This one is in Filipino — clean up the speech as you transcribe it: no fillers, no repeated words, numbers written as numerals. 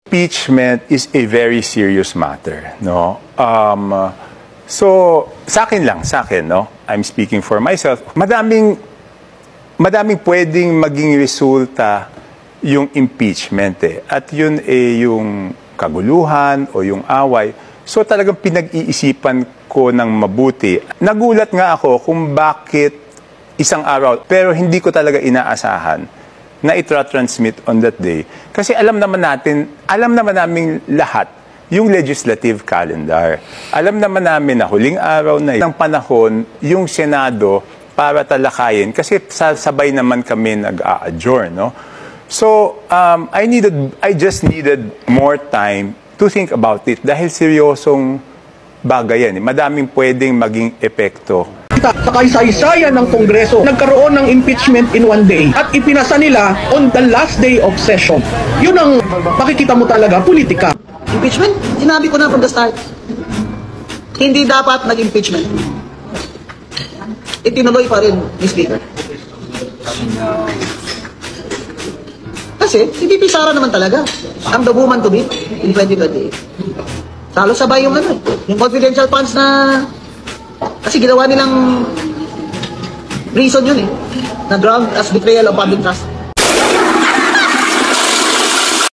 Impeachment is a very serious matter, no? So, sa akin, no? I'm speaking for myself. Madaming pwedeng maging resulta yung impeachment eh. At yun eh yung kaguluhan o yung away. So talagang pinag-iisipan ko ng mabuti. Nagulat nga ako kung bakit isang araw, pero hindi ko talaga inaasahan na itra-transmit on that day. Kasi alam naman namin lahat yung legislative calendar. Alam naman namin na huling araw na ng panahon yung Senado para talakayin kasi sabay naman kami nag-a-adjourn, no? So, I just needed more time to think about it dahil seryosong bagay yan. Madaming pwedeng maging epekto. Sa kaysaysayan ng Kongreso, nagkaroon ng impeachment in one day at ipinasa nila on the last day of session. Yun ang makikita mo talaga, politika. Impeachment? Sinabi ko na from the start. Hindi dapat nag-impeachment. Itinuloy pa rin, Ms. Speaker. Kasi, si VP Sara naman talaga ang the woman to beat in 2028. Salo sabay yung yung confidential funds na kasi ginawa nilang reason yun eh, na ground as betrayal of public trust.